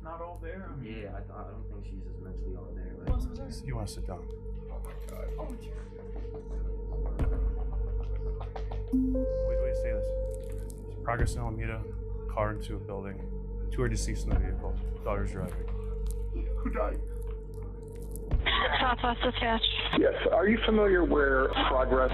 not all there? I mean, Yeah, I don't think she's just mentally all there. Like, you want to sit down? Oh my God. Oh dear. Wait to say this. Progress in Alameda, car into a building. 2 are deceased in the vehicle. Daughter's driving. Who died? Southwest Dispatch. Yes. Are you familiar where Progress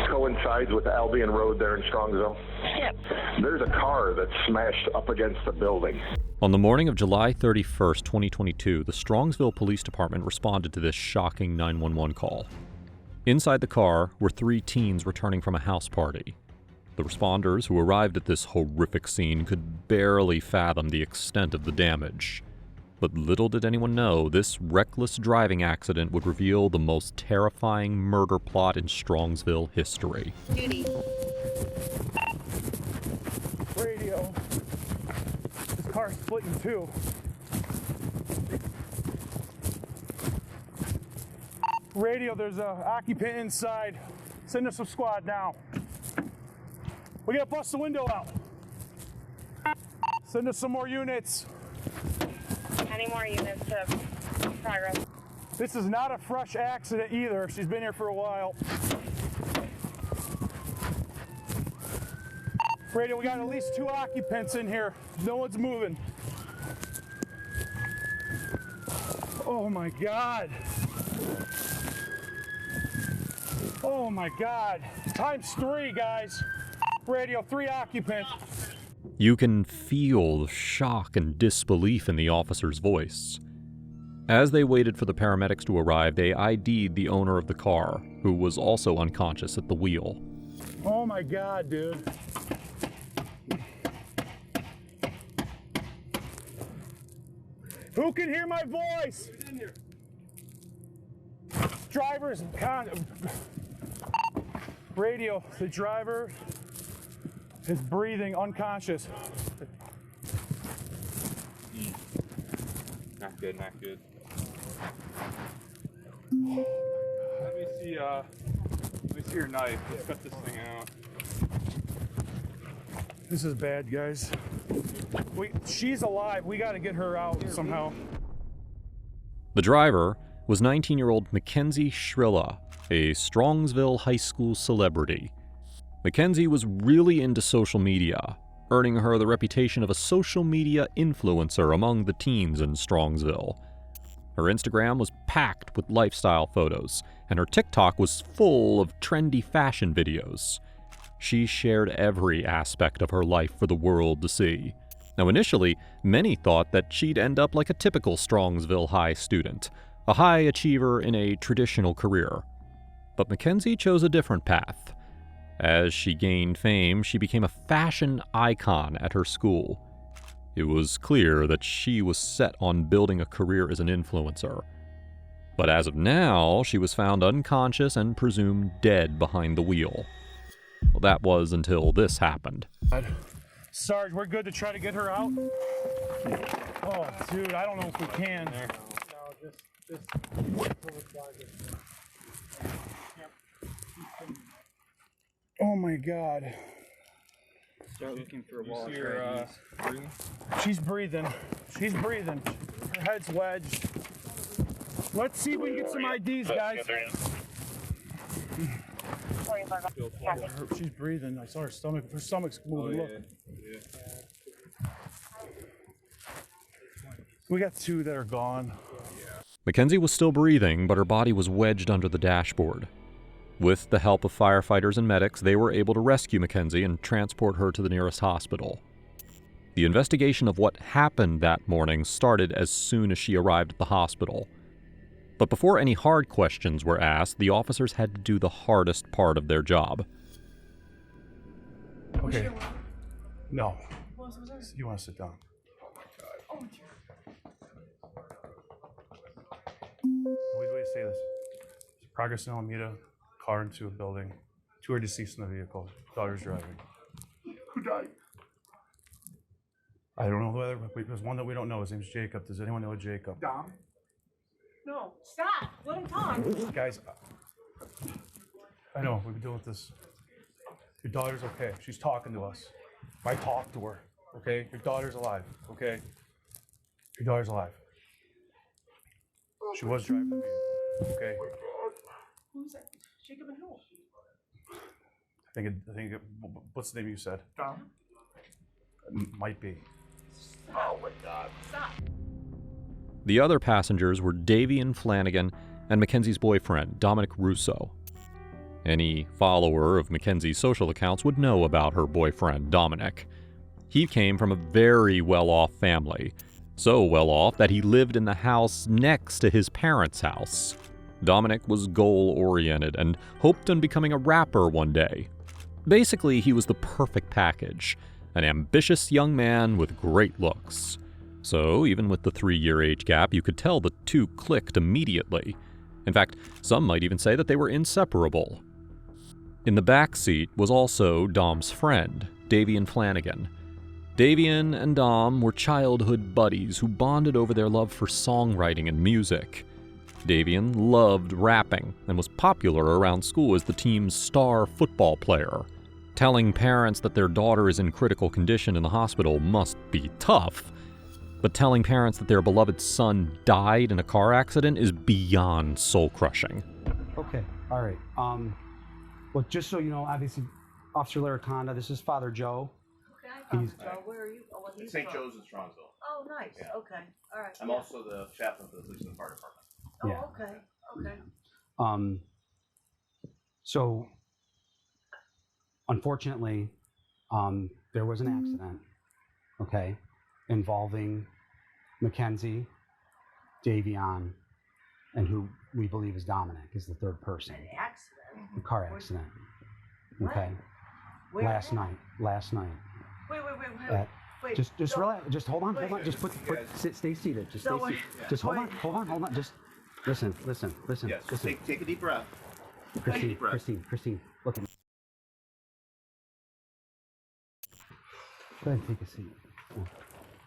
coincides with Albion Road there in Strongsville? Yep. There's a car that's smashed up against the building. On the morning of July 31st, 2022, the Strongsville Police Department responded to this shocking 911 call. Inside the car were 3 teens returning from a house party. The responders who arrived at this horrific scene could barely fathom the extent of the damage. But little did anyone know, this reckless driving accident would reveal the most terrifying murder plot in Strongsville history. Duty. Radio. This car's split in 2. Radio, there's an occupant inside. Send us a squad now. We gotta bust the window out. Send us some more units. Any more units to Progress? This is not a fresh accident either. She's been here for a while. Radio, we got at least 2 occupants in here. No one's moving. Oh my God. Oh my God. Times 3, guys. Radio, 3 occupants. You can feel the shock and disbelief in the officer's voice. As they waited for the paramedics to arrive, they ID'd the owner of the car, who was also unconscious at the wheel. Oh my God, dude. Who can hear my voice? Driver's radio, the driver is breathing unconscious. Not good, not good. Let me see your knife. Let's cut this thing out. This is bad, guys. She's alive. We got to get her out somehow. The driver was 19-year-old Mackenzie Shrilla, a Strongsville high school celebrity. Mackenzie was really into social media, earning her the reputation of a social media influencer among the teens in Strongsville. Her Instagram was packed with lifestyle photos, and her TikTok was full of trendy fashion videos. She shared every aspect of her life for the world to see. Now, initially, many thought that she'd end up like a typical Strongsville High student, a high achiever in a traditional career. But Mackenzie chose a different path. As she gained fame, she became a fashion icon at her school. It was clear that she was set on building a career as an influencer. But as of now, she was found unconscious and presumed dead behind the wheel. Well, that was until this happened. Sarge, we're good to try to get her out? Oh, dude, I don't know if we can. Oh my God. start looking for a wall. You see her breathing? She's breathing. She's breathing. Her head's wedged. Let's see if we can get some IDs, guys. She's breathing. I saw her stomach. Her stomach's moving. Look. Yeah. We got 2 that are gone. Mackenzie was still breathing, but her body was wedged under the dashboard. With the help of firefighters and medics, they were able to rescue Mackenzie and transport her to the nearest hospital. The investigation of what happened that morning started as soon as she arrived at the hospital. But before any hard questions were asked, the officers had to do the hardest part of their job. Okay. No. You want to sit down? Wait to say this. Progress in Alameda, car into a building. 2 are deceased in the vehicle. Daughter's driving. Who died? I don't know whether, but there's one that we don't know. His name's Jacob. Does anyone know Jacob? Dom? No, stop. Let him talk. Guys, I know, we've been dealing with this. Your daughter's okay. She's talking to us. I talked to her, okay? Your daughter's alive, okay? Your daughter's alive. She was driving the vehicle. Okay. Who's that? Jacob and who? I think. What's the name you said? Dom. Might be. Oh my God! Stop. The other passengers were Davion Flanagan and Mackenzie's boyfriend, Dominic Russo. Any follower of Mackenzie's social accounts would know about her boyfriend, Dominic. He came from a very well-off family, so well-off that he lived in the house next to his parents' house. Dominic was goal-oriented and hoped on becoming a rapper one day. Basically, he was the perfect package, an ambitious young man with great looks. So, even with the 3-year age gap, you could tell the two clicked immediately. In fact, some might even say that they were inseparable. In the back seat was also Dom's friend, Davion Flanagan. Davion and Dom were childhood buddies who bonded over their love for songwriting and music. Davion loved rapping and was popular around school as the team's star football player. Telling parents that their daughter is in critical condition in the hospital must be tough, but telling parents that their beloved son died in a car accident is beyond soul-crushing. Okay, all right. Well, just so you know, obviously, Officer Laraconda, this is Father Joe. Okay, Joe, where are you? Oh, what are you St. from? Joe's in Strongsville. Oh, nice. Yeah. Okay, all right. I'm also the chaplain for the police and fire department. Oh, Yeah. okay, okay. So, unfortunately, there was an accident, okay, involving Mackenzie, Davion, and who we believe is Dominic, is the third person. An accident? A car accident. What? Okay. Where? Last night. Wait. Wait. Just Don't- relax. Just hold on. Wait. Just stay seated. Just Don't stay worry. seated. Just hold on. Just listen. Yes, Listen. take a deep breath. Christine, look at me. Go ahead and take a seat.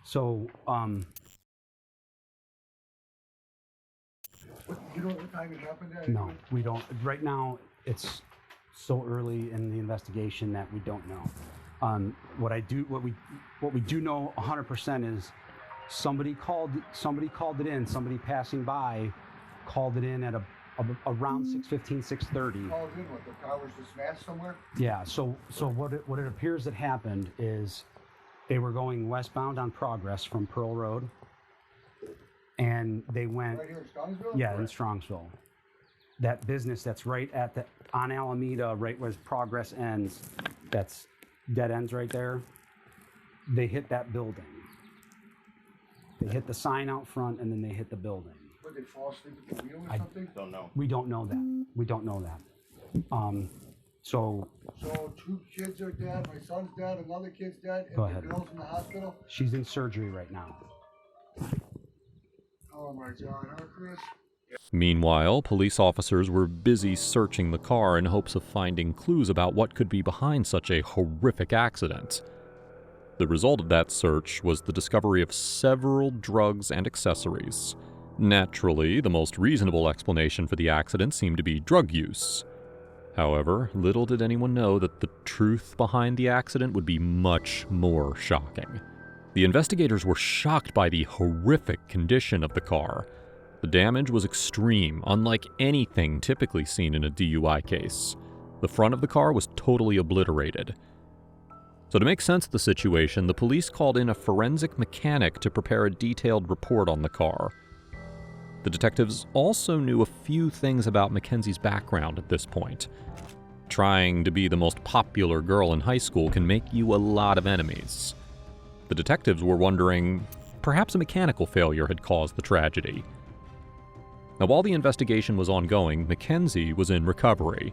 So, You know what time it happened at? no, we don't. Right now, it's so early in the investigation that we don't know. What we do know 100% is somebody called it in. Somebody passing by called it in at around 6:15, 6:30. Called in, what, the car was just smashed somewhere? Yeah. So what it appears that happened is they were going westbound on Progress from Pearl Road, and they went. Right here in Strongsville? Yeah, in Strongsville. That business that's right on Alameda, right where Progress ends, that's dead ends right there. They hit that building. They hit the sign out front, and then they hit the building. Would they fall asleep at the wheel or something? Don't know. We don't know that. So two kids are dead, my son's dead, another kid's dead, Go and ahead. the girl's in the hospital? she's in surgery right now. Oh my God, huh, Chris? Meanwhile, police officers were busy searching the car in hopes of finding clues about what could be behind such a horrific accident. The result of that search was the discovery of several drugs and accessories. Naturally, the most reasonable explanation for the accident seemed to be drug use. However, little did anyone know that the truth behind the accident would be much more shocking. The investigators were shocked by the horrific condition of the car. The damage was extreme, unlike anything typically seen in a DUI case. The front of the car was totally obliterated. So to make sense of the situation, the police called in a forensic mechanic to prepare a detailed report on the car. The detectives also knew a few things about Mackenzie's background at this point. Trying to be the most popular girl in high school can make you a lot of enemies. The detectives were wondering, perhaps a mechanical failure had caused the tragedy. Now, while the investigation was ongoing, Mackenzie was in recovery.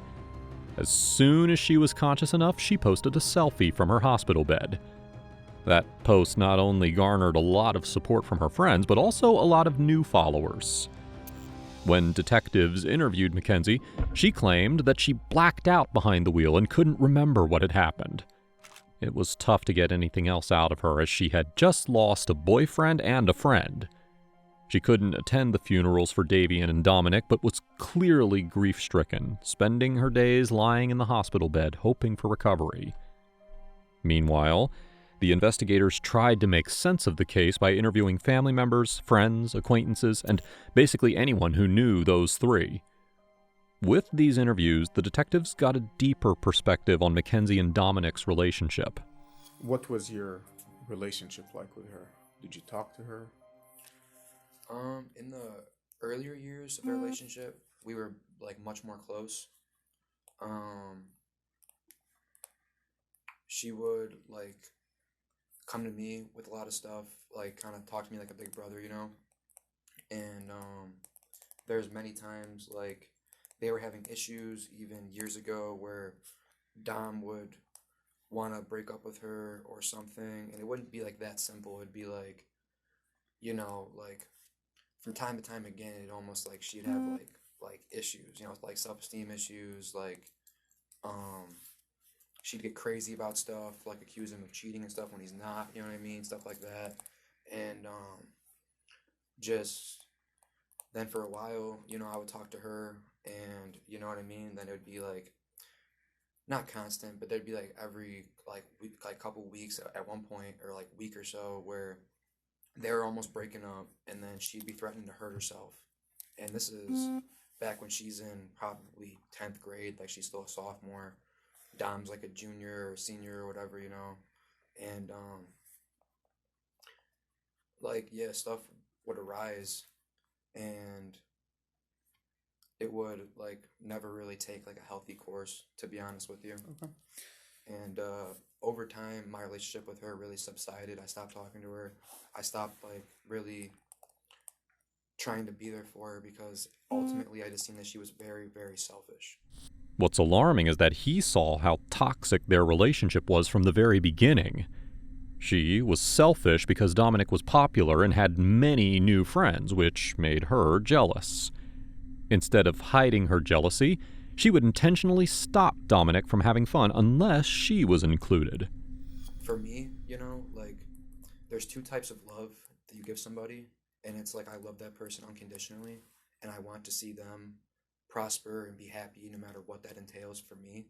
As soon as she was conscious enough, she posted a selfie from her hospital bed. That post not only garnered a lot of support from her friends, but also a lot of new followers. When detectives interviewed Mackenzie, she claimed that she blacked out behind the wheel and couldn't remember what had happened. It was tough to get anything else out of her, as she had just lost a boyfriend and a friend. She couldn't attend the funerals for Davion and Dominic, but was clearly grief-stricken, spending her days lying in the hospital bed, hoping for recovery. Meanwhile, The investigators tried to make sense of the case by interviewing family members, friends, acquaintances, and basically anyone who knew those three. With these interviews, the detectives got a deeper perspective on Mackenzie and Dominic's relationship. What was your relationship like with her? Did you talk to her? In the earlier years of their relationship, we were like much more close. She would like come to me with a lot of stuff, like kind of talk to me like a big brother, you know? And there's many times like they were having issues even years ago where Dom would want to break up with her or something, and it wouldn't be like that simple. It'd be like, you know, like from time to time again, it almost like she'd have like issues, you know, like self-esteem issues, like she'd get crazy about stuff, like accuse him of cheating and stuff when he's not, you know what I mean, stuff like that. And just then for a while, you know, I would talk to her, and you know what I mean, then it would be like not constant, but there'd be like every like week, like couple weeks at one point, or like week or so, where they were almost breaking up, and then she'd be threatening to hurt herself. And this is back when she's in probably 10th grade, like she's still a sophomore. Dom's like a junior or senior or whatever, you know. And like yeah, stuff would arise, and it would like never really take like a healthy course, to be honest with you. Okay. And over time, my relationship with her really subsided. I stopped talking to her. I stopped like really trying to be there for her, because ultimately I just seen that she was very, very selfish. What's alarming is that he saw how toxic their relationship was from the very beginning. She was selfish because Dominic was popular and had many new friends, which made her jealous. Instead of hiding her jealousy, she would intentionally stop Dominic from having fun unless she was included. For me, you know, like, there's two types of love that you give somebody, and it's like I love that person unconditionally, and I want to see them prosper and be happy no matter what that entails for me.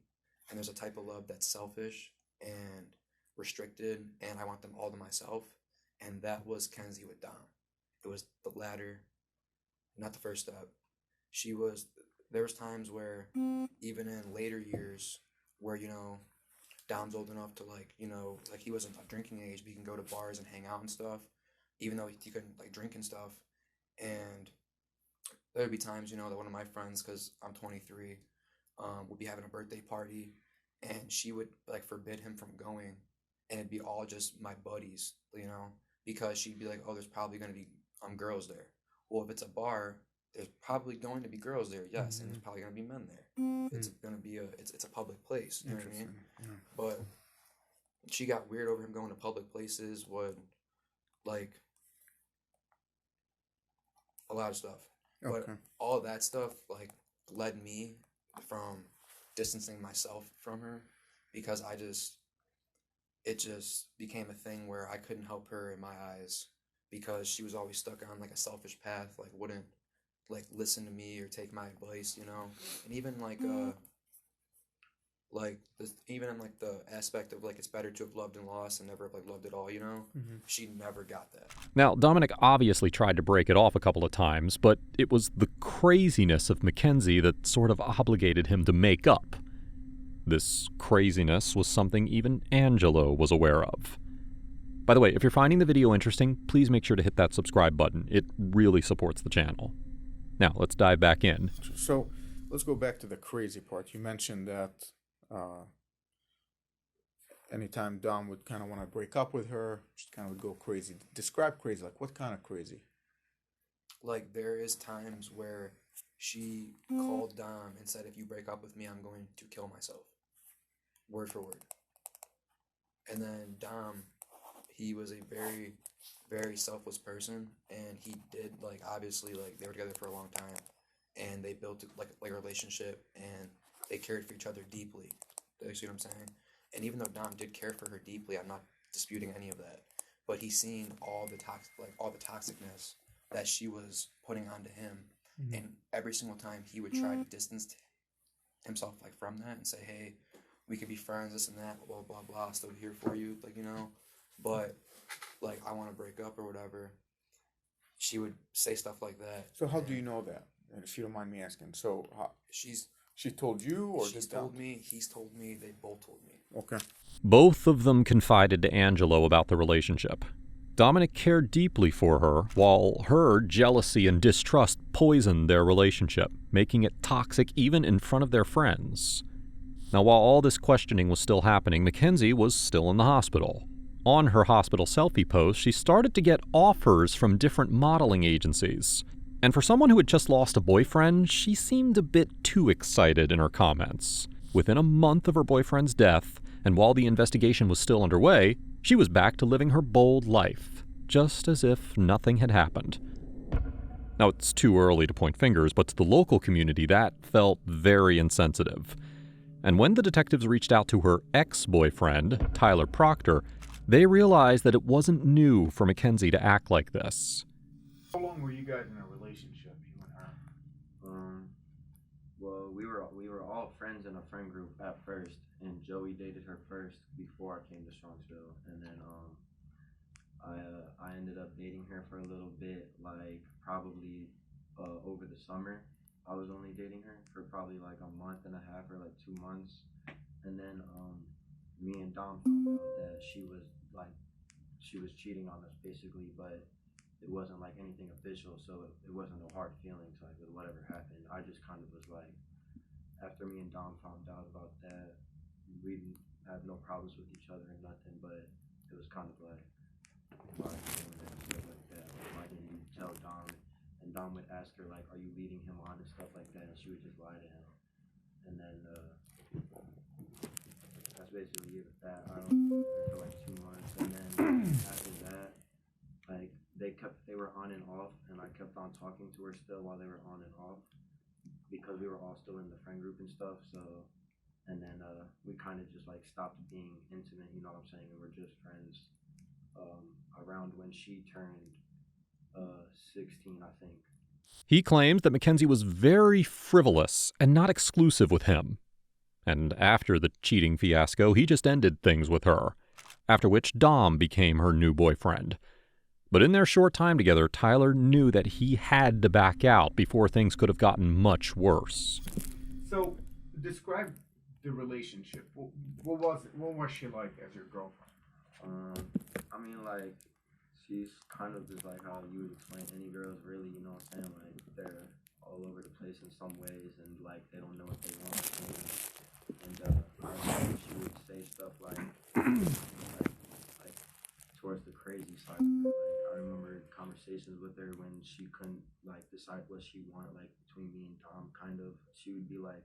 And there's a type of love that's selfish and restricted, and I want them all to myself, and that was Kenzie with Dom. It was the latter, not the first step. There was times where, even in later years, where, you know, Dom's old enough to, like, you know, like, he wasn't of drinking age, but he can go to bars and hang out and stuff, even though he couldn't, like, drink and stuff. And there would be times, you know, that one of my friends, because I'm 23, would be having a birthday party, and she would, like, forbid him from going, and it'd be all just my buddies, you know, because she'd be like, oh, there's probably going to be girls there. Well, if it's a bar, there's probably going to be girls there, yes, and there's probably going to be men there. It's going to be it's a public place, you know what I mean? Yeah. But she got weird over him going to public places, like, a lot of stuff. Okay. But all that stuff, like, led me from distancing myself from her, because it just became a thing where I couldn't help her in my eyes, because she was always stuck on, like, a selfish path, like, wouldn't, like, listen to me or take my advice, you know? And even, like, even in, like, the aspect of, like, it's better to have loved and lost and never have, like, loved at all, you know? She never got that. Now, Dominic obviously tried to break it off a couple of times, but it was the craziness of Mackenzie that sort of obligated him to make up. This craziness was something even Angelo was aware of. By the way, if you're finding the video interesting, please make sure to hit that subscribe button. It really supports the channel. Now, let's dive back in. So, let's go back to the crazy part. You mentioned that anytime Dom would kind of want to break up with her, she kind of would go crazy. Describe crazy. Like, what kind of crazy? Like, there is times where she called Dom and said, if you break up with me, I'm going to kill myself. Word for word. And then Dom, he was a very, very selfless person, and he did, like, obviously, like, they were together for a long time, and they built, like a relationship, and they cared for each other deeply. You see what I'm saying? And even though Dom did care for her deeply, I'm not disputing any of that, but he's seen all the toxicness that she was putting onto him, and every single time he would try to distance himself, like, from that, and say, hey, we could be friends, this and that, blah, blah, blah, still here for you, like, you know, but like I want to break up or whatever, she would say stuff like that. So how do you know that? If you don't mind me asking. So she told you, or she's told me, he's told me, they both told me. Okay. Both of them confided to Angelo about the relationship. Dominic cared deeply for her, while her jealousy and distrust poisoned their relationship, making it toxic even in front of their friends. Now, while all this questioning was still happening, Mackenzie was still in the hospital. On her hospital selfie post, she started to get offers from different modeling agencies. And for someone who had just lost a boyfriend, she seemed a bit too excited in her comments. Within a month of her boyfriend's death, and while the investigation was still underway, she was back to living her bold life, just as if nothing had happened. Now, it's too early to point fingers, but to the local community, that felt very insensitive. And when the detectives reached out to her ex-boyfriend, Tyler Proctor, they realized that it wasn't new for Mackenzie to act like this. How long were you guys in a relationship, you and her? Well, we were all friends in a friend group at first, and Joey dated her first before I came to Strongsville, and then I ended up dating her for a little bit, like probably over the summer. I was only dating her for probably like a month and a half or like 2 months, and then me and Dom found out that she was cheating on us basically, but it wasn't like anything official, so it wasn't no hard feelings like with whatever happened. I just kind of was like, after me and Dom found out about that, we didn't have no problems with each other or nothing, but it was kind of like hard feelings and stuff like that. Like, why didn't you tell Dom? And Dom would ask her like, are you leading him on and stuff like that, and she would just lie to him. And then that's basically it with that. I don't know for like 2 months, and then after that, like they were on and off, and I kept on talking to her still while they were on and off, because we were all still in the friend group and stuff. So, and then we kind of just like stopped being intimate, you know what I'm saying? We were just friends around when she turned 16, I think. He claimed that Mackenzie was very frivolous and not exclusive with him. And after the cheating fiasco, he just ended things with her, after which Dom became her new boyfriend. But in their short time together, Tyler knew that he had to back out before things could have gotten much worse. So, describe the relationship. What was she like as your girlfriend? I mean, like, she's kind of just like how you would explain any girls, really, you know what I'm saying? Like, they're all over the place in some ways, and like, they don't know what they want. And I remember she would say stuff like towards the crazy side. Like, I remember conversations with her when she couldn't like decide what she wanted, like between me and Dom. Kind of, she would be like,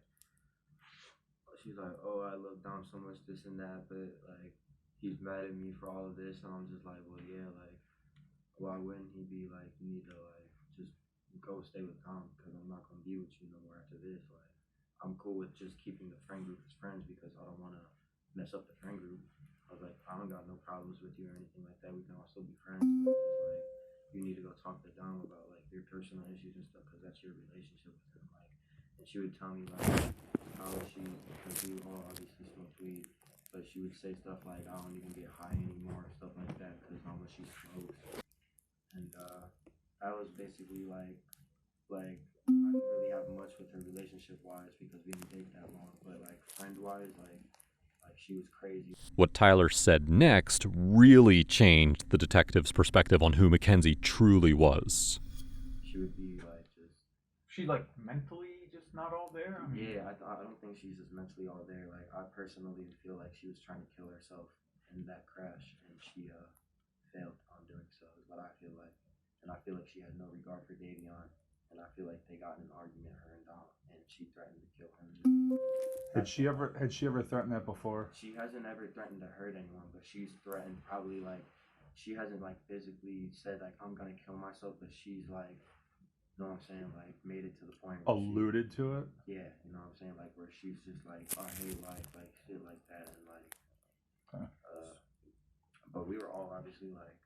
she's like, oh, I love Dom so much, this and that, but like he's mad at me for all of this, and I'm just like, well, yeah, like why wouldn't he be like, you need to like just go stay with Dom, because I'm not gonna be with you no more after this. Like, I'm cool with just keeping the friend group as friends because I don't want to mess up the friend group. I was like, I don't got no problems with you or anything like that. We can all still be friends, but just like, you need to go talk to Dom about like your personal issues and stuff, because that's your relationship with him. Like, and she would tell me like how she, because we all obviously smoked weed, but she would say stuff like, I don't even get high anymore, stuff like that, because how much she smokes. And that was basically like I didn't really have much with her relationship wise because we didn't date that long, but like friend wise, like she was crazy. What Tyler said next really changed the detective's perspective on who Mackenzie truly was. She would be like just... She like mentally just not all there? I mean, yeah, I don't think she's just mentally all there. Like, I personally feel like she was trying to kill herself in that crash, and she failed on doing so, is what I feel like. And I feel like she had no regard for Davion, and I feel like they got in an argument, her and Dom, and she threatened to kill him. Had she ever threatened that before? She hasn't ever threatened to hurt anyone, but she's threatened probably like, she hasn't like physically said like I'm gonna kill myself, but she's like, you know what I'm saying, like made it to the point where alluded to it? Yeah, you know what I'm saying, like where she's just like, I hate life, like shit like that, and like but we were all obviously like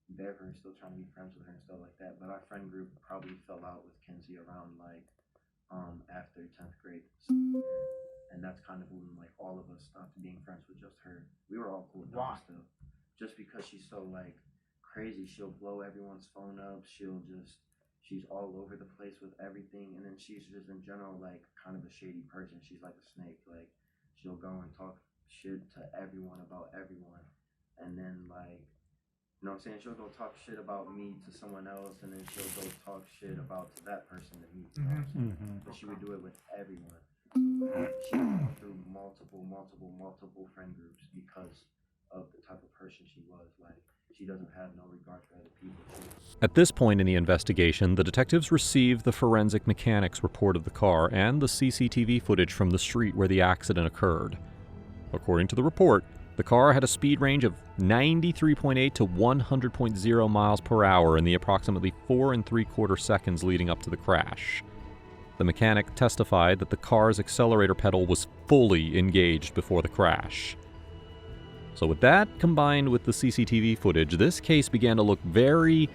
there for her, still trying to be friends with her and stuff like that. But our friend group probably fell out with Kenzie around like after 10th grade, and that's kind of when like all of us stopped being friends with just her. We were all cool with Dom still. just because she's so like crazy, she'll blow everyone's phone up. She's all over the place with everything, and then she's just in general like kind of a shady person. She's like a snake. Like she'll go and talk shit to everyone about everyone, and then like, you know what I'm saying, she'll go talk shit about me to someone else, and then she'll go talk shit about to that person to me. You know what I'm saying? But she would do it with everyone. She went through multiple friend groups because of the type of person she was. Like, she doesn't have no regard for other people. At this point in the investigation, the detectives received the forensic mechanic's report of the car and the CCTV footage from the street where the accident occurred. According to the report, the car had a speed range of 93.8 to 100.0 miles per hour in the approximately 4 3/4 seconds leading up to the crash. The mechanic testified that the car's accelerator pedal was fully engaged before the crash. So with that combined with the CCTV footage, this case began to look very,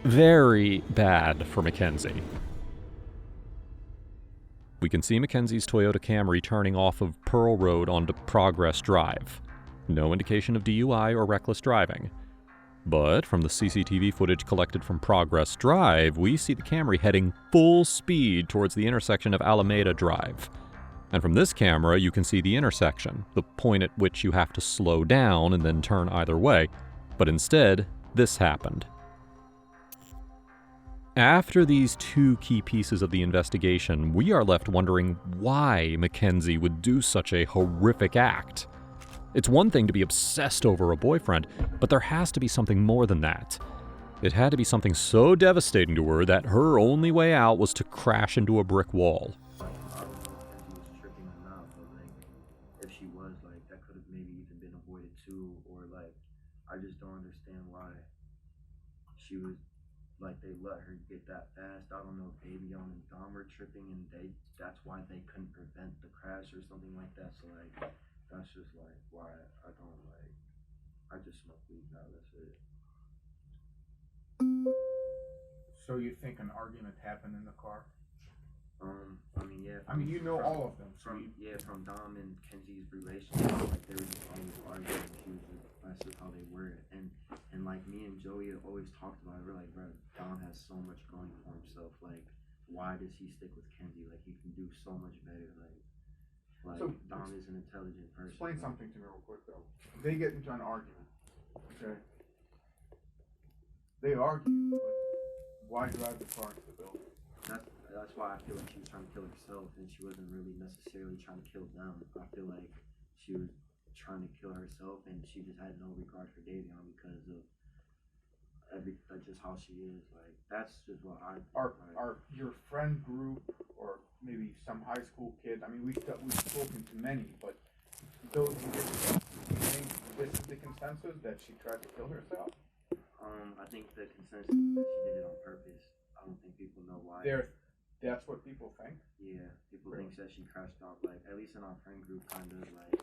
very bad for Mackenzie. We can see Mackenzie's Toyota Camry turning off of Pearl Road onto Progress Drive. No indication of DUI or reckless driving. But from the CCTV footage collected from Progress Drive, we see the Camry heading full speed towards the intersection of Alameda Drive. And from this camera, you can see the intersection, the point at which you have to slow down and then turn either way. But instead, this happened. After these two key pieces of the investigation, we are left wondering why Mackenzie would do such a horrific act. It's one thing to be obsessed over a boyfriend, but there has to be something more than that. It had to be something so devastating to her that her only way out was to crash into a brick wall. I don't know if she was tripping or not, but like, if she was, like, that could have maybe even been avoided too, or like, I just don't understand why she was, like, they let her get that fast. I don't know if Davion and Dom were tripping and that's why they couldn't prevent the crash or something like that. So like, that's just like why I don't like, I just smoke weed now, that's it. So you think an argument happened in the car? I mean, yeah. I mean, you know all of them. So From Dom and Kenzie's relationship, like they were just always arguing. She was just, that's just how they were. And like me and Joey always talked about it. We're like, bro, Dom has so much going for himself. Like, why does he stick with Kenzie? Like, he can do so much better. Like so, Dom is an intelligent person. Explain something to me real quick though. They get into an argument. Okay. They argue, but why drive the car into the building? That's why I feel like she was trying to kill herself, and she wasn't really necessarily trying to kill them. I feel like she was trying to kill herself, and she just had no regard for Davion because of that's just how she is. Like, that's just what I think. Are your friend group, or maybe some high school kid? I mean, we've spoken to many, but those you think this is the consensus that she tried to kill herself? I think the consensus is that she did it on purpose. I don't think people know why. That's what people think? Yeah, people think that she crashed out, like, at least in our friend group, kind of, like,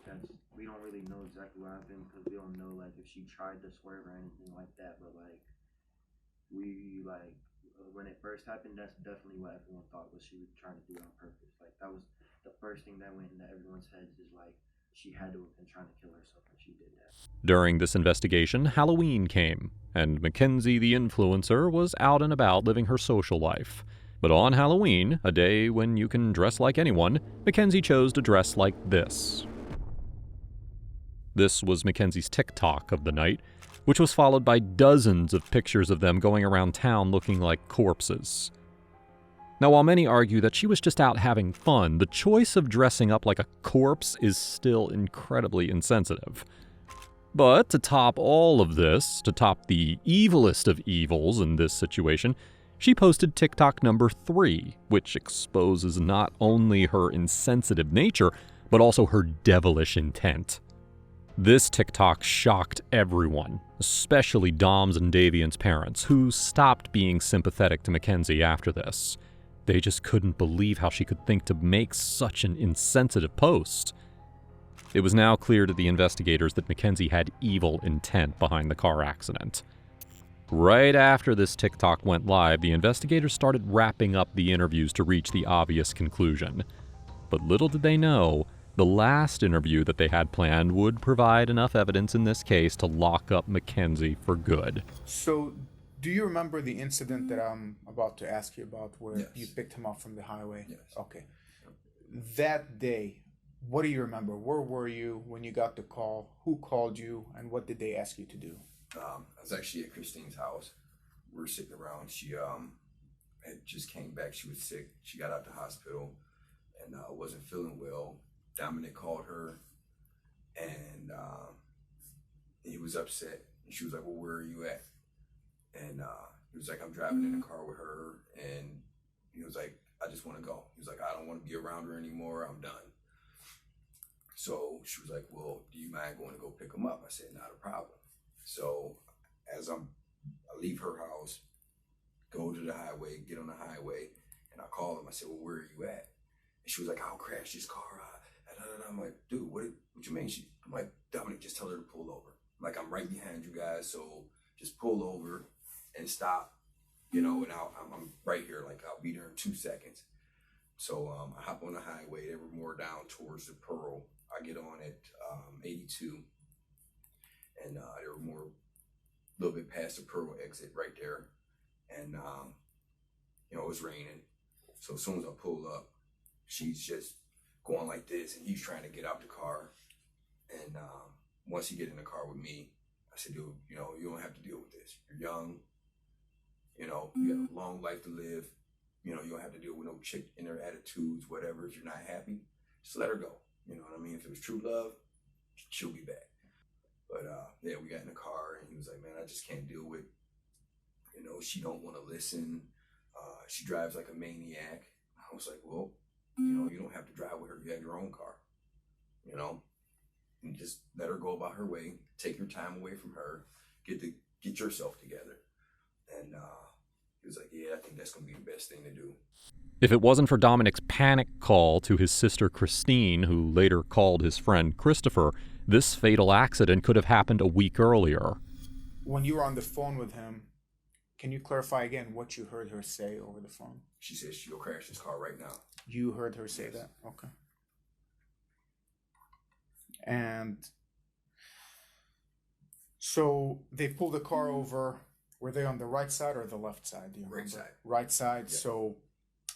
we don't really know exactly what happened, because we don't know, like, if she tried to swerve or anything like that, but, like, when it first happened, that's definitely what everyone thought, was she was trying to do it on purpose. Like, that was the first thing that went into everyone's heads, is, like, she had to have been trying to kill herself when she did that. During this investigation, Halloween came, and Mackenzie the influencer was out and about living her social life. But on Halloween, a day when you can dress like anyone, Mackenzie chose to dress like this. This was Mackenzie's TikTok of the night, which was followed by dozens of pictures of them going around town looking like corpses. Now, while many argue that she was just out having fun, the choice of dressing up like a corpse is still incredibly insensitive. But to top all of this, to top the evilest of evils in this situation, she posted TikTok number 3, which exposes not only her insensitive nature, but also her devilish intent. This TikTok shocked everyone, especially Dom's and Davion's parents, who stopped being sympathetic to Mackenzie after this. They just couldn't believe how she could think to make such an insensitive post. It was now clear to the investigators that Mackenzie had evil intent behind the car accident. Right after this TikTok went live, the investigators started wrapping up the interviews to reach the obvious conclusion. But little did they know, The last interview that they had planned would provide enough evidence in this case to lock up Mackenzie for good. So, do you remember the incident that I'm about to ask you about where Yes. you picked him up from the highway? Yes. Okay. That day, what do you remember? Where were you when you got the call? Who called you, and what did they ask you to do? I was actually at Christine's house. We were sitting around. She had just came back. She was sick. She got out the hospital and wasn't feeling well. Dominic called her, and he was upset. And she was like, "Well, where are you at?" And he was like, "I'm driving in the car with her." And he was like, "I just want to go." He was like, "I don't want to be around her anymore. I'm done." So she was like, "Well, do you mind going to go pick him up?" I said, "Not a problem." So as I leave her house, go to the highway, get on the highway, and I call him. I said, "Well, where are you at?" And she was like, "I'll crash this car." I'm like, "Dude, what you mean?" I'm like, "Dominic, just tell her to pull over. Like, I'm right behind you guys, so just pull over and stop, and I'm right here. Like, I'll be there in 2 seconds." So I hop on the highway. They were more down towards the Pearl. I get on at 82, and they were more a little bit past the Pearl exit right there. And it was raining. So as soon as I pull up, she's just going like this, and he's trying to get out the car. And once he get in the car with me, I said, "Dude, you don't have to deal with this. You're young. You have a long life to live. You don't have to deal with no chick in her attitudes, whatever. If you're not happy, just let her go. You know what I mean? If it was true love, she'll be back." But yeah, we got in the car, and he was like, "Man, I just can't deal with, she don't want to listen. She drives like a maniac." I was like, "Well, you don't have to drive with her. You have your own car, and just let her go about her way. Take your time away from her. Get yourself together." And he was like, "Yeah, I think that's going to be the best thing to do." If it wasn't for Dominic's panic call to his sister Christine, who later called his friend Christopher, this fatal accident could have happened a week earlier. When you were on the phone with him, can you clarify again what you heard her say over the phone? She said she'll crash this car right now. You heard her say that? Okay. And so they pulled the car over. Were they on the right side or the left side? Do you remember? Right side. Right side. Yeah. So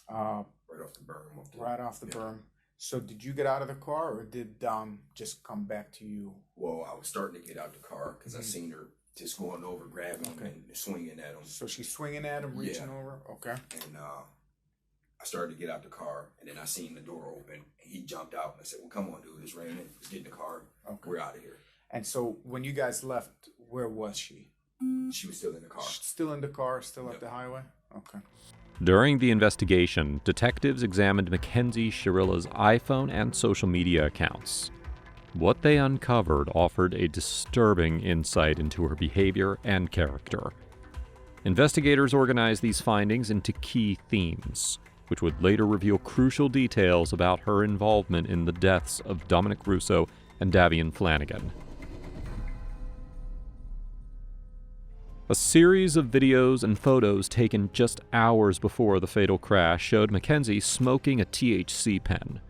right off the berm. Right off the berm. So did you get out of the car, or did Dom just come back to you? Well, I was starting to get out the car because I seen her just going over, grabbing him and swinging at him. So she's swinging at him, reaching over? Okay. And I started to get out the car, and then I seen the door open, and he jumped out, and I said, "Well, come on, dude, it's raining. Let's get in the car. Okay. We're out of here." And so when you guys left, where was she? She was still in the car. Still in the car, still at the highway? Okay. During the investigation, detectives examined Mackenzie Shrilla's iPhone and social media accounts. What they uncovered offered a disturbing insight into her behavior and character. Investigators organized these findings into key themes, which would later reveal crucial details about her involvement in the deaths of Dominic Russo and Davion Flanagan. A series of videos and photos taken just hours before the fatal crash showed Mackenzie smoking a THC pen.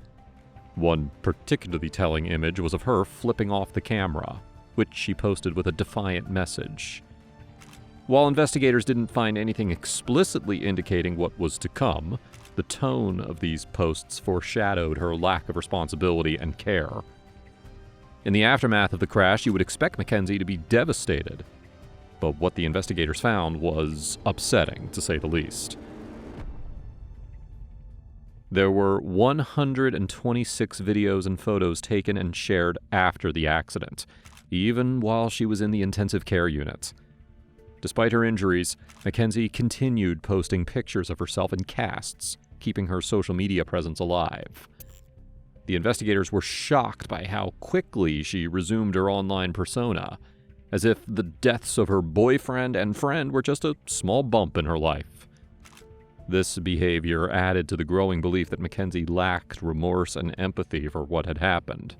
One particularly telling image was of her flipping off the camera, which she posted with a defiant message. While investigators didn't find anything explicitly indicating what was to come, the tone of these posts foreshadowed her lack of responsibility and care. In the aftermath of the crash, you would expect Mackenzie to be devastated. But what the investigators found was upsetting, to say the least. There were 126 videos and photos taken and shared after the accident, even while she was in the intensive care unit. Despite her injuries, Mackenzie continued posting pictures of herself in casts, keeping her social media presence alive. The investigators were shocked by how quickly she resumed her online persona, as if the deaths of her boyfriend and friend were just a small bump in her life. This behavior added to the growing belief that Mackenzie lacked remorse and empathy for what had happened.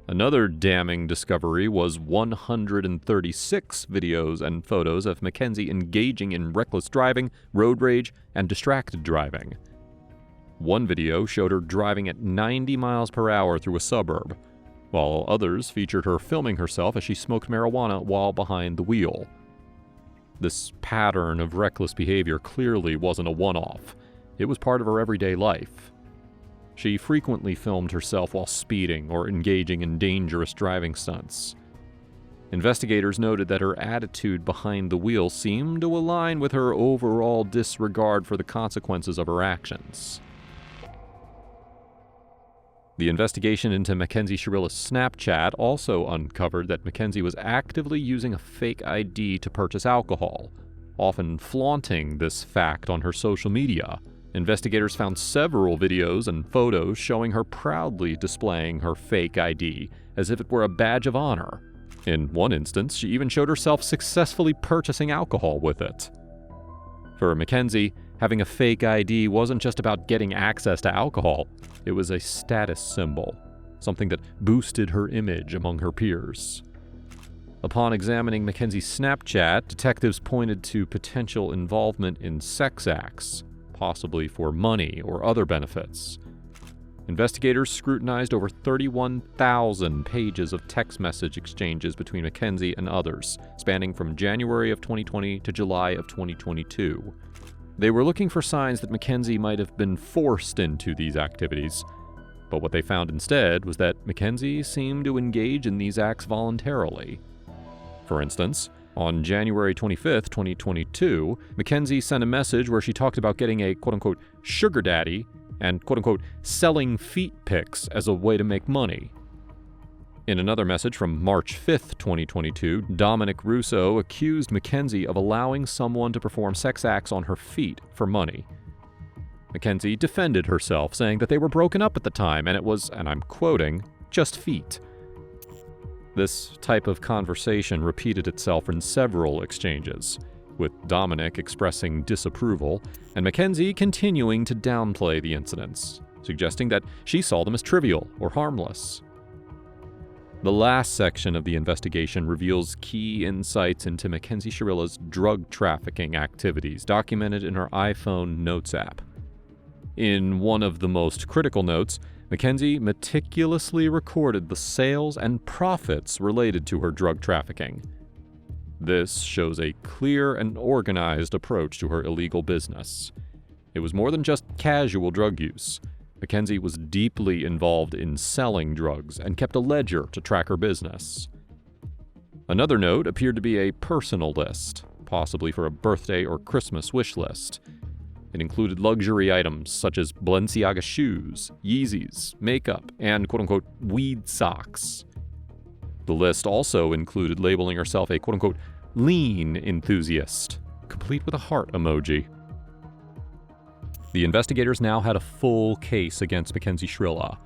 Another damning discovery was 136 videos and photos of Mackenzie engaging in reckless driving, road rage, and distracted driving. One video showed her driving at 90 miles per hour through a suburb, while others featured her filming herself as she smoked marijuana while behind the wheel. This pattern of reckless behavior clearly wasn't a one-off. It was part of her everyday life. She frequently filmed herself while speeding or engaging in dangerous driving stunts. Investigators noted that her attitude behind the wheel seemed to align with her overall disregard for the consequences of her actions. The investigation into Mackenzie Shrilla's Snapchat also uncovered that Mackenzie was actively using a fake ID to purchase alcohol, often flaunting this fact on her social media. Investigators found several videos and photos showing her proudly displaying her fake ID as if it were a badge of honor. In one instance, she even showed herself successfully purchasing alcohol with it. For Mackenzie, having a fake ID wasn't just about getting access to alcohol, it was a status symbol, something that boosted her image among her peers. Upon examining Mackenzie's Snapchat, detectives pointed to potential involvement in sex acts, possibly for money or other benefits. Investigators scrutinized over 31,000 pages of text message exchanges between Mackenzie and others, spanning from January of 2020 to July of 2022. They were looking for signs that Mackenzie might have been forced into these activities, but what they found instead was that Mackenzie seemed to engage in these acts voluntarily. For instance, on January 25th, 2022, Mackenzie sent a message where she talked about getting a quote-unquote sugar daddy and quote-unquote selling feet pics as a way to make money. In another message from March 5th, 2022, Dominic Russo accused Mackenzie of allowing someone to perform sex acts on her feet for money. Mackenzie defended herself, saying that they were broken up at the time and it was, and I'm quoting, just feet. This type of conversation repeated itself in several exchanges, with Dominic expressing disapproval and Mackenzie continuing to downplay the incidents, suggesting that she saw them as trivial or harmless. The last section of the investigation reveals key insights into Mackenzie Shrilla's drug trafficking activities documented in her iPhone Notes app. In one of the most critical notes, Mackenzie meticulously recorded the sales and profits related to her drug trafficking. This shows a clear and organized approach to her illegal business. It was more than just casual drug use. Mackenzie was deeply involved in selling drugs and kept a ledger to track her business. Another note appeared to be a personal list, possibly for a birthday or Christmas wish list. It included luxury items such as Balenciaga shoes, Yeezys, makeup, and quote-unquote weed socks. The list also included labeling herself a quote-unquote lean enthusiast, complete with a heart emoji. The investigators now had a full case against Mackenzie Shrilla,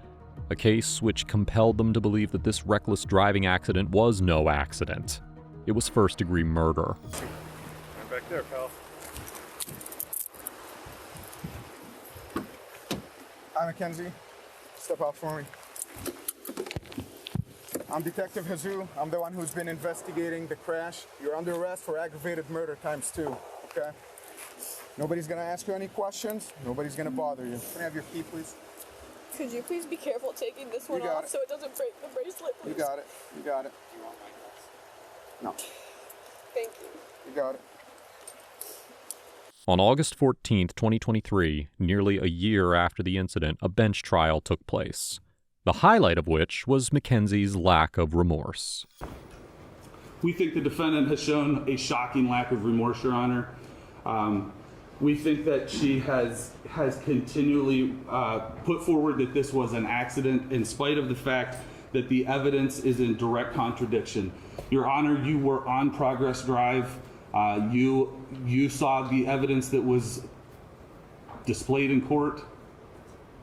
a case which compelled them to believe that this reckless driving accident was no accident. It was first-degree murder. Right back there, pal. Hi, Mackenzie. Step out for me. I'm Detective Jesus. I'm the one who's been investigating the crash. You're under arrest for aggravated murder ×2, okay? Nobody's gonna ask you any questions. Nobody's gonna bother you. Can I have your key, please? Could you please be careful taking this one off so it doesn't break the bracelet, please? You got it. You got it. No. Thank you. You got it. On August 14th, 2023, nearly a year after the incident, a bench trial took place, the highlight of which was Mackenzie's lack of remorse. We think the defendant has shown a shocking lack of remorse, Your Honor. We think that she has continually put forward that this was an accident in spite of the fact that the evidence is in direct contradiction. Your Honor, you were on Progress Drive. You saw the evidence that was displayed in court.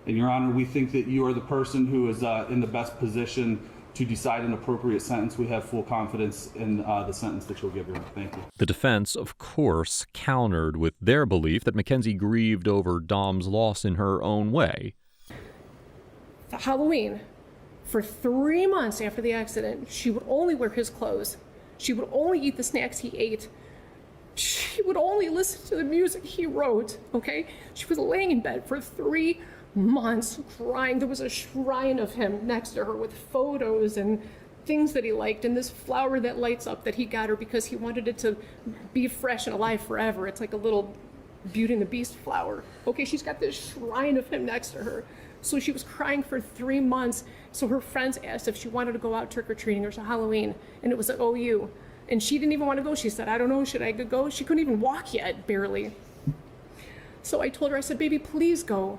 And Your Honor, we think that you are the person who is in the best position to decide an appropriate sentence. We have full confidence in the sentence that you'll give her. Thank you. The defense, of course, countered with their belief that Mackenzie grieved over Dom's loss in her own way. Halloween, for 3 months after the accident, she would only wear his clothes. She would only eat the snacks he ate. She would only listen to the music he wrote, okay? She was laying in bed for 3 months crying. There was a shrine of him next to her with photos and things that he liked, and this flower that lights up that he got her because he wanted it to be fresh and alive forever. It's like a little Beauty and the Beast flower. Okay, she's got this shrine of him next to her. So she was crying for 3 months. So her friends asked if she wanted to go out trick-or-treating or Halloween, and it was at OU. And she didn't even want to go. She said, I don't know, should I go? She couldn't even walk yet, barely. So I told her, I said, baby, please go.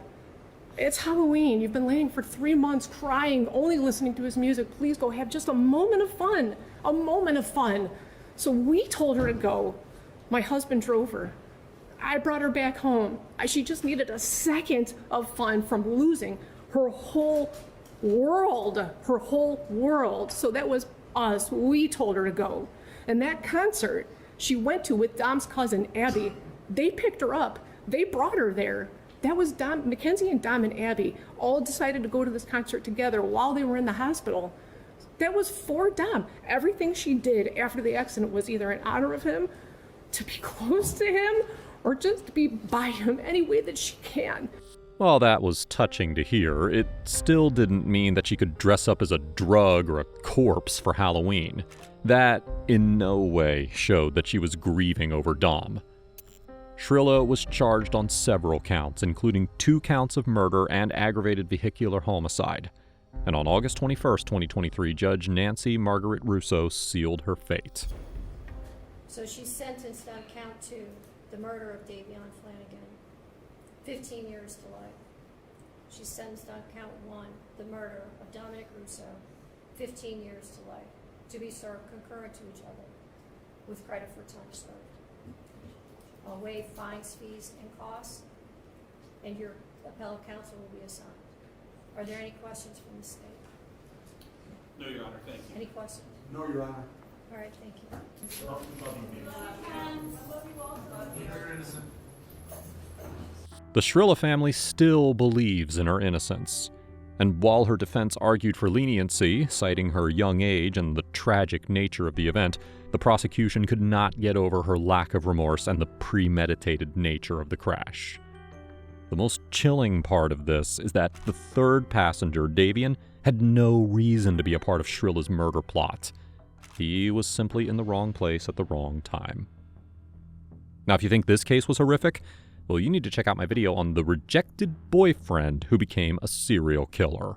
It's Halloween. You've been laying for 3 months crying, only listening to his music. Please go. Have just a moment of fun. A moment of fun. So we told her to go. My husband drove her. I brought her back home. She just needed a second of fun from losing her whole world. Her whole world. So that was us. We told her to go. And that concert she went to with Dom's cousin, Abby, they picked her up. They brought her there. That was Dom, Mackenzie and Dom and Abby all decided to go to this concert together while they were in the hospital. That was for Dom. Everything she did after the accident was either in honor of him, to be close to him, or just to be by him any way that she can. While that was touching to hear, it still didn't mean that she could dress up as a drug or a corpse for Halloween. That in no way showed that she was grieving over Dom. Shrilla was charged on several counts, including 2 counts of murder and aggravated vehicular homicide. And on August 21st, 2023, Judge Nancy Margaret Russo sealed her fate. So she's sentenced on count 2, the murder of Davion Flanagan, 15 years to life. She's sentenced on count 1, the murder of Dominic Russo, 15 years to life, to be served concurrent to each other, with credit for time served. I'll waive fines, fees, and costs, and your appellate counsel will be assigned. Are there any questions from the state? No, Your Honor, thank you. Any questions? No, Your Honor. All right, thank you. The Shrilla family still believes in her innocence. And while her defense argued for leniency, citing her young age and the tragic nature of the event, the prosecution could not get over her lack of remorse and the premeditated nature of the crash. The most chilling part of this is that the third passenger, Davion, had no reason to be a part of Shrilla's murder plot. He was simply in the wrong place at the wrong time. Now, if you think this case was horrific, well, you need to check out my video on the rejected boyfriend who became a serial killer.